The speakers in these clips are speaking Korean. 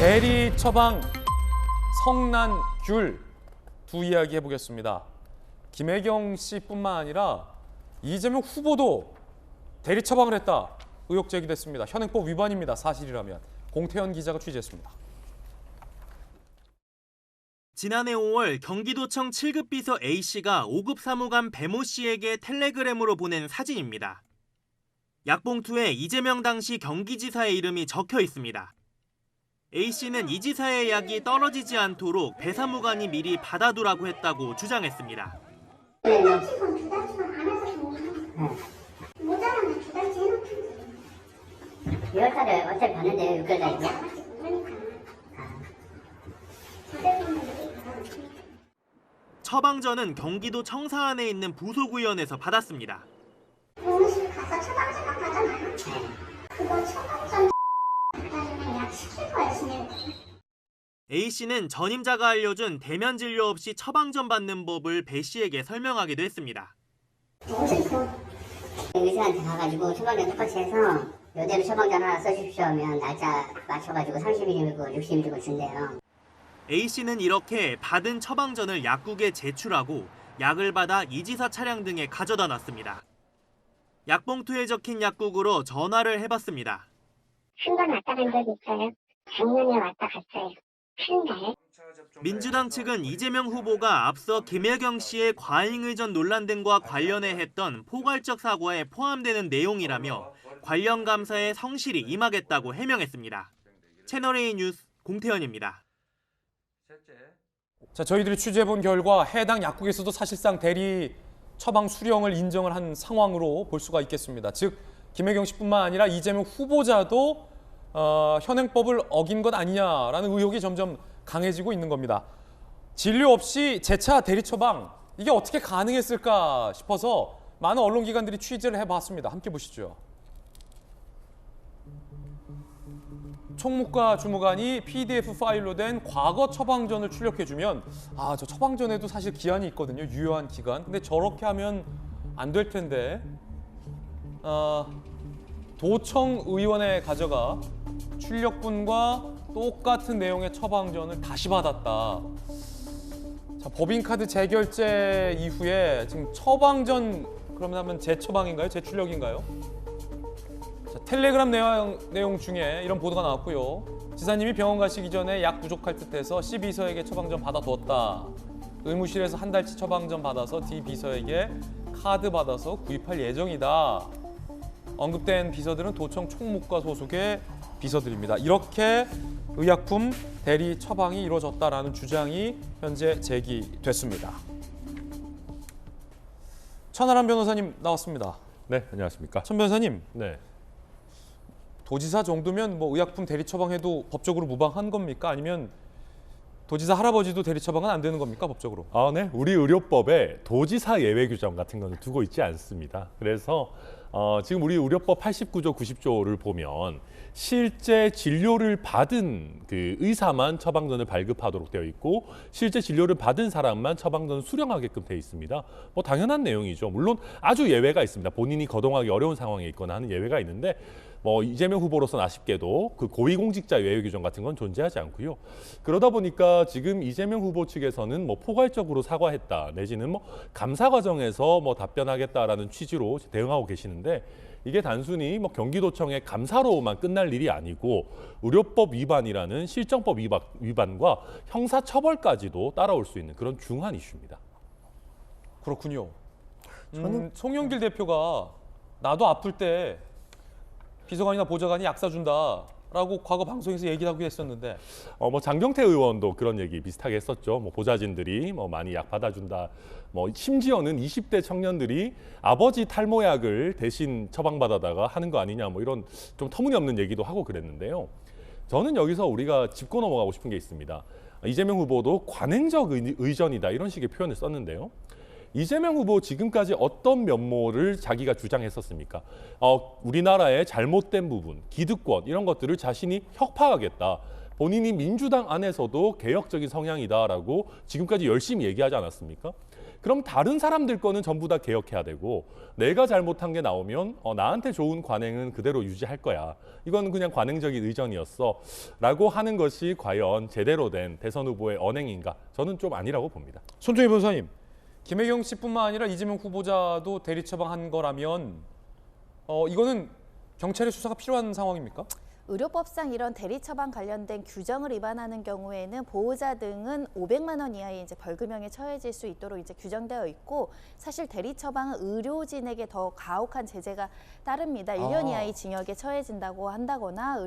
대리 처방, 성난, 귤 두 이야기 해보겠습니다. 김혜경 씨뿐만 아니라 이재명 후보도 대리 처방을 했다. 의혹 제기됐습니다. 현행법 위반입니다. 사실이라면. 공태현 기자가 취재했습니다. 지난해 5월 경기도청 7급 비서 A씨가 5급 사무관 배모 씨에게 텔레그램으로 보낸 사진입니다. 약봉투에 이재명 당시 경기지사의 이름이 적혀 있습니다. A씨는 이 지사의 약이 떨어지지 않도록 배 사무관이 미리 받아두라고 했다고 주장했습니다. 며칠간 2달치만 안 해서 모자라면 2달치 해놓던지. 2월달에 어차피 받는데 6개월 다 있네. 처방전은 경기도 청사안에 있는 부속의원에서 받았습니다. 병원실 가서 처방전만 받아놔요. 그거 처방전 나중에 약 시킬 거예요, 진행. A씨는 전임자가 알려준 대면 진료 없이 처방전 받는 법을 배 씨에게 설명하기도 했습니다. 의사한테 가가지고 처방전 똑같이 해서 이대로 처방전 하나 써주십시오 하면 날짜 맞춰가지고 30일이고 60일이고 준대요. A씨는 이렇게 받은 처방전을 약국에 제출하고 약을 받아 이 지사 차량 등에 가져다 놨습니다. 약봉투에 적힌 약국으로 전화를 해봤습니다. 한 번 왔다 간 적이 있어요. 작년에 왔다 갔어요. 한 달. 민주당 측은 이재명 후보가 앞서 김혜경 씨의 과잉 의전 논란 등과 관련해 했던 포괄적 사과에 포함되는 내용이라며 관련 감사에 성실히 임하겠다고 해명했습니다. 채널A 뉴스 공태현입니다. 자, 저희들이 취재해본 결과 해당 약국에서도 사실상 대리 처방 수령을 인정을 한 상황으로 볼 수가 있겠습니다. 즉 김혜경 씨뿐만 아니라 이재명 후보자도 현행법을 어긴 것 아니냐라는 의혹이 점점 강해지고 있는 겁니다. 진료 없이 재차 대리 처방, 이게 어떻게 가능했을까 싶어서 많은 언론기관들이 취재를 해봤습니다. 함께 보시죠. 총무과 주무관이 PDF 파일로 된 과거 처방전을 출력해주면 저 처방전에도 사실 기한이 있거든요. 유효한 기간. 근데 저렇게 하면 안 될 텐데 도청 의원에 가져가 출력분과 똑같은 내용의 처방전을 다시 받았다. 자, 법인카드 재결제 이후에 지금 처방전 그러면 재처방인가요? 재출력인가요? 자, 텔레그램 내용 중에 이런 보도가 나왔고요. 지사님이 병원 가시기 전에 약 부족할 듯해서 C 비서에게 처방전 받아두었다. 의무실에서 한 달치 처방전 받아서 D 비서에게 카드 받아서 구입할 예정이다. 언급된 비서들은 도청 총무과 소속의 비서들입니다. 이렇게 의약품 대리 처방이 이루어졌다라는 주장이 현재 제기됐습니다. 천하람 변호사님 나왔습니다. 네, 안녕하십니까. 천 변호사님, 네. 도지사 정도면 뭐 의약품 대리 처방해도 법적으로 무방한 겁니까? 아니면 도지사 할아버지도 대리 처방은 안 되는 겁니까? 법적으로? 네. 우리 의료법에 도지사 예외 규정 같은 거는 두고 있지 않습니다. 그래서 지금 우리 의료법 89조, 90조를 보면 실제 진료를 받은 그 의사만 처방전을 발급하도록 되어 있고 실제 진료를 받은 사람만 처방전을 수령하게끔 되어 있습니다. 뭐 당연한 내용이죠. 물론 아주 예외가 있습니다. 본인이 거동하기 어려운 상황에 있거나 하는 예외가 있는데 뭐 이재명 후보로서는 아쉽게도 그 고위공직자 예외 규정 같은 건 존재하지 않고요. 그러다 보니까 지금 이재명 후보 측에서는 뭐 포괄적으로 사과했다 내지는 뭐 감사 과정에서 뭐 답변하겠다라는 취지로 대응하고 계시는데 이게 단순히 뭐 경기도청의 감사로만 끝날 일이 아니고 의료법 위반이라는 실정법 위반과 형사처벌까지도 따라올 수 있는 그런 중한 이슈입니다. 그렇군요. 송영길 대표가 나도 아플 때 비서관이나 보좌관이 약 사준다라고 과거 방송에서 얘기를 하고 했었는데 뭐 장경태 의원도 그런 얘기 비슷하게 했었죠. 뭐 보좌진들이 뭐 많이 약 받아준다. 뭐 심지어는 20대 청년들이 아버지 탈모약을 대신 처방받아다가 하는 거 아니냐 뭐 이런 좀 터무니없는 얘기도 하고 그랬는데요. 저는 여기서 우리가 짚고 넘어가고 싶은 게 있습니다. 이재명 후보도 관행적 의전이다 이런 식의 표현을 썼는데요. 이재명 후보 지금까지 어떤 면모를 자기가 주장했었습니까? 우리나라의 잘못된 부분, 기득권 이런 것들을 자신이 혁파하겠다. 본인이 민주당 안에서도 개혁적인 성향이다라고 지금까지 열심히 얘기하지 않았습니까? 그럼 다른 사람들 거는 전부 다 개혁해야 되고 내가 잘못한 게 나오면 나한테 좋은 관행은 그대로 유지할 거야. 이건 그냥 관행적인 의전이었어. 라고 하는 것이 과연 제대로 된 대선 후보의 언행인가? 저는 좀 아니라고 봅니다. 손정희 변호사님, 김혜경 씨뿐만 아니라 이재명 후보자도 대리 처방한 거라면 이거는 경찰의 수사가 필요한 상황입니까? 의료법상 이런 대리 처방 관련된 규정을 위반하는 경우에는 보호자 등은 500만 원 이하의 이제 벌금형에 처해질 수 있도록 이제 규정되어 있고, 사실 대리 처방은 의료진에게 더 가혹한 제재가 따릅니다. 1년 이하의 징역에 처해진다고 한다거나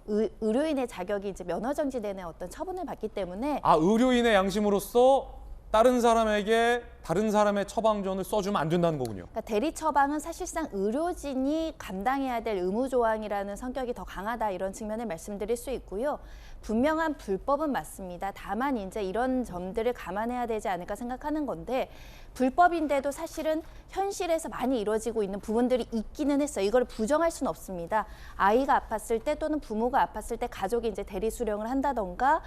의료인의 자격이 이제 면허 정지되는 어떤 처분을 받기 때문에 의료인의 양심으로서 다른 사람에게 다른 사람의 처방전을 써주면 안 된다는 거군요. 그러니까 대리 처방은 사실상 의료진이 감당해야 될 의무 조항이라는 성격이 더 강하다, 이런 측면을 말씀드릴 수 있고요. 분명한 불법은 맞습니다. 다만 이제 이런 점들을 감안해야 되지 않을까 생각하는 건데, 불법인데도 사실은 현실에서 많이 이루어지고 있는 부분들이 있기는 했어요. 이걸 부정할 수는 없습니다. 아이가 아팠을 때 또는 부모가 아팠을 때 가족이 이제 대리 수령을 한다던가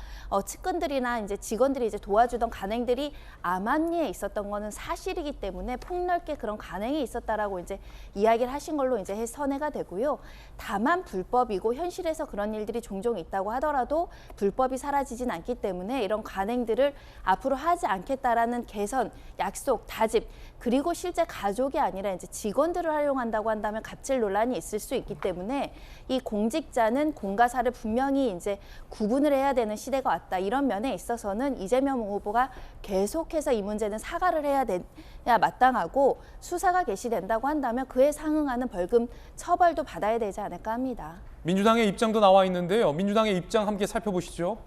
측근들이나 이제 직원들이 이제 도와주던 간행들이 암암리에 있었던 거는 사실이기 때문에 폭넓게 그런 간행이 있었다라고 이제 이야기를 하신 걸로 이제 선회가 되고요. 다만 불법이고 현실에서 그런 일들이 종종 있다고 하더라도 불법이 사라지진 않기 때문에 이런 간행들을 앞으로 하지 않겠다라는 개선, 약속, 다짐, 그리고 실제 가족이 아니라 이제 직원들을 활용한다고 한다면 갑질 논란이 있을 수 있기 때문에 이 공직자는 공가사를 분명히 이제 구분을 해야 되는 시대가 왔다. 이런 면에 있어서는 이재명 후보가 계속해서 이 문제는 사과를 해야 마땅하고, 수사가 개시된다고 한다면 그에 상응하는 벌금 처벌도 받아야 되지 않을까 합니다. 민주당의 입장도 나와 있는데요. 민주당의 입장 함께 살펴보시죠.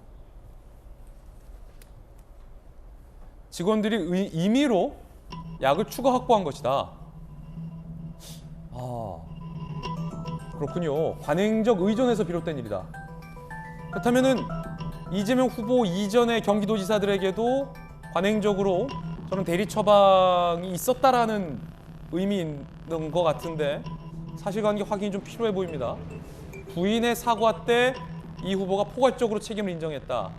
직원들이 임의로 약을 추가 확보한 것이다. 그렇군요. 관행적 의존에서 비롯된 일이다. 그렇다면은 이재명 후보 이전의 경기도지사들에게도 관행적으로 저는 대리 처방이 있었다라는 의미 있는 것 같은데 사실관계 확인이 좀 필요해 보입니다. 부인의 사과 때 이 후보가 포괄적으로 책임을 인정했다.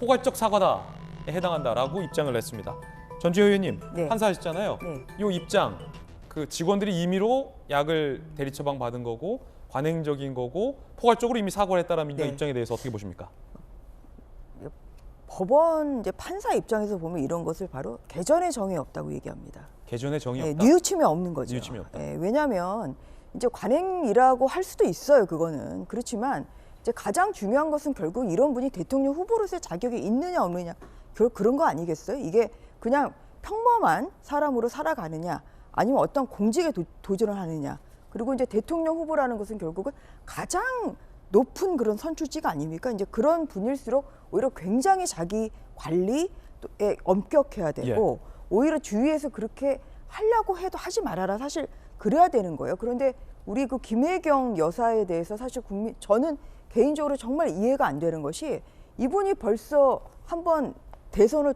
포괄적 사과다에 해당한다라고 입장을 냈습니다. 전주현 의원님, 네. 판사하셨잖아요. 네. 이 입장, 그 직원들이 임의로 약을 대리 처방 받은 거고 관행적인 거고 포괄적으로 이미 사과를 했다라는 민주당 네. 입장에 대해서 어떻게 보십니까? 법원 이제 판사 입장에서 보면 이런 것을 바로 개전의 정이 없다고 얘기합니다. 개전의 정의 예, 없다. 뉘우침이 없는 거죠. 뉘우침이 없다. 예, 왜냐하면 이제 관행이라고 할 수도 있어요. 그거는 그렇지만 이제 가장 중요한 것은 결국 이런 분이 대통령 후보로서의 자격이 있느냐 없느냐 그런 거 아니겠어요? 이게 그냥 평범한 사람으로 살아가느냐 아니면 어떤 공직에 도전을 하느냐. 그리고 이제 대통령 후보라는 것은 결국은 가장 높은 그런 선출직가 아닙니까? 이제 그런 분일수록 오히려 굉장히 자기 관리에 엄격해야 되고 오히려 주위에서 그렇게 하려고 해도 하지 말아라. 사실 그래야 되는 거예요. 그런데 우리 그 김혜경 여사에 대해서 사실 저는 개인적으로 정말 이해가 안 되는 것이 이분이 벌써 한번 대선을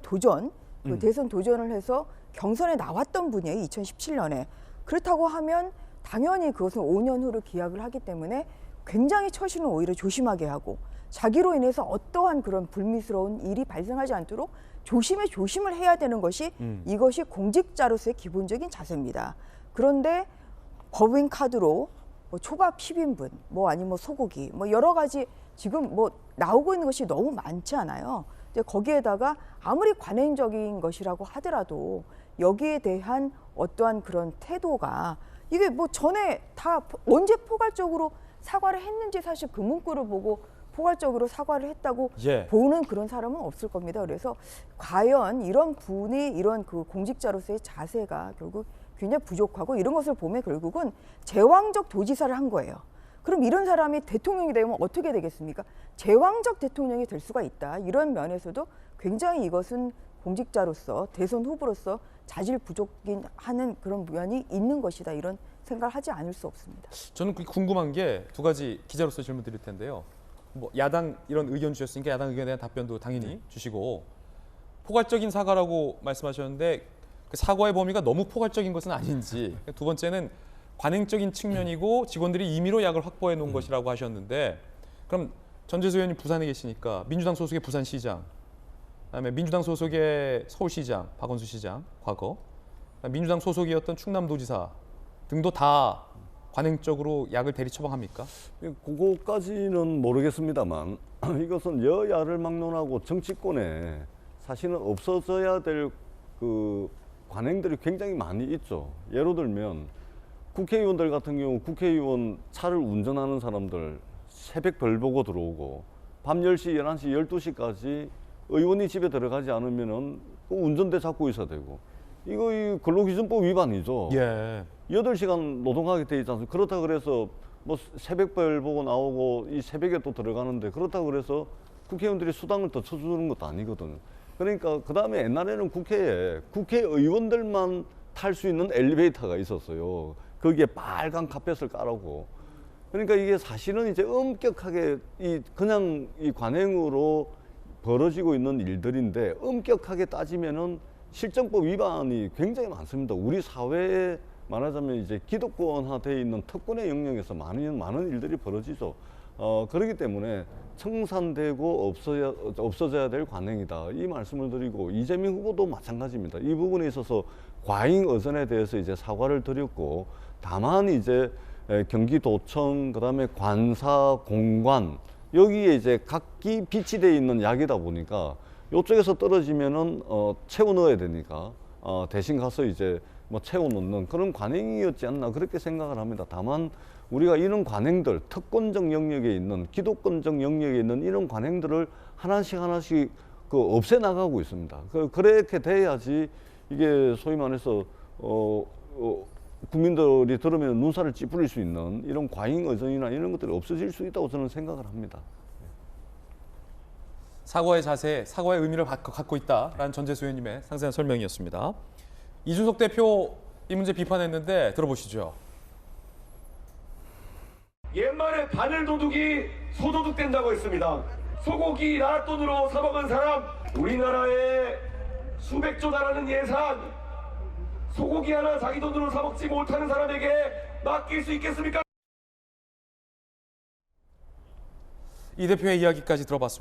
대선 도전을 해서 경선에 나왔던 분이에요. 2017년에. 그렇다고 하면 당연히 그것은 5년 후를 기약을 하기 때문에 굉장히 처신을 오히려 조심하게 하고 자기로 인해서 어떠한 그런 불미스러운 일이 발생하지 않도록 조심을 해야 되는 것이 이것이 공직자로서의 기본적인 자세입니다. 그런데 법인 카드로 뭐 초밥 10인분, 뭐 아니면 소고기, 뭐 여러 가지 지금 뭐 나오고 있는 것이 너무 많지 않아요. 이제 거기에다가 아무리 관행적인 것이라고 하더라도 여기에 대한 어떠한 그런 태도가 이게 뭐 전에 다 언제 포괄적으로 사과를 했는지 사실 그 문구를 보고 포괄적으로 사과를 했다고 보는 그런 사람은 없을 겁니다. 그래서 과연 이런 분이 이런 그 공직자로서의 자세가 결국 굉장히 부족하고 이런 것을 보면 결국은 제왕적 도지사를 한 거예요. 그럼 이런 사람이 대통령이 되면 어떻게 되겠습니까? 제왕적 대통령이 될 수가 있다. 이런 면에서도 굉장히 이것은 공직자로서 대선 후보로서 자질 부족인 하는 그런 면이 있는 것이다. 이런 생각을 하지 않을 수 없습니다. 저는 궁금한 게 두 가지 기자로서 질문 드릴 텐데요. 뭐 야당 이런 의견 주셨으니까 야당 의견에 대한 답변도 당연히 주시고 포괄적인 사과라고 말씀하셨는데 그 사과의 범위가 너무 포괄적인 것은 아닌지, 두 번째는 관행적인 측면이고 직원들이 임의로 약을 확보해 놓은 것이라고 하셨는데 그럼 전재수 의원님 부산에 계시니까 민주당 소속의 부산시장 그다음에 민주당 소속의 서울시장 박원순 시장 과거, 민주당 소속이었던 충남도지사 등도 다 관행적으로 약을 대리 처방합니까? 그거까지는 모르겠습니다만 이것은 여야를 막론하고 정치권에 사실은 없어져야 될 그 관행들이 굉장히 많이 있죠. 예를 들면 국회의원들 같은 경우 국회의원 차를 운전하는 사람들 새벽 별 보고 들어오고 밤 10시, 11시, 12시까지 의원이 집에 들어가지 않으면은 그 운전대 잡고 있어야 되고 이거 이 근로기준법 위반이죠. 예. 8시간 노동하게 돼 있지 않습니까? 그렇다 그래서 뭐 새벽별 보고 나오고 이 새벽에 또 들어가는데 그렇다 그래서 국회의원들이 수당을 더 쳐주는 것도 아니거든요. 그러니까 그 다음에 옛날에는 국회에 국회의원들만 탈 수 있는 엘리베이터가 있었어요. 거기에 빨간 카펫을 깔고. 그러니까 이게 사실은 이제 엄격하게 그냥 이 관행으로 벌어지고 있는 일들인데 엄격하게 따지면은 실정법 위반이 굉장히 많습니다. 우리 사회에 말하자면 이제 기득권화되어 있는 특권의 영역에서 많은 일들이 벌어지죠. 그렇기 때문에 청산되고 없어져야 될 관행이다. 이 말씀을 드리고 이재명 후보도 마찬가지입니다. 이 부분에 있어서 과잉 어선에 대해서 이제 사과를 드렸고 다만 이제 경기도청 그다음에 관사 공관 여기에 이제 각기 비치되어 있는 약이다 보니까 이쪽에서 떨어지면은 채워 넣어야 되니까 대신 가서 이제 뭐 채워 넣는 그런 관행이었지 않나 그렇게 생각을 합니다. 다만 우리가 이런 관행들 특권적 영역에 있는 기득권적 영역에 있는 이런 관행들을 하나씩 그 없애 나가고 있습니다. 그렇게 돼야지 이게 소위 말해서 국민들이 들으면 눈살을 찌푸릴 수 있는 이런 과잉 의존이나 이런 것들이 없어질 수 있다고 저는 생각을 합니다. 사과의 자세, 사과의 의미를 갖고 있다라는 전재수 의원님의 상세한 설명이었습니다. 이준석 대표 이 문제 비판했는데 들어보시죠. 옛말에 바늘 도둑이 소도둑 된다고 했습니다. 소고기 나라 돈으로 사먹은 사람, 우리나라에 수백조 달하는 예산, 소고기 하나 자기 돈으로 사먹지 못하는 사람에게 맡길 수 있겠습니까? 이 대표의 이야기까지 들어봤습니다.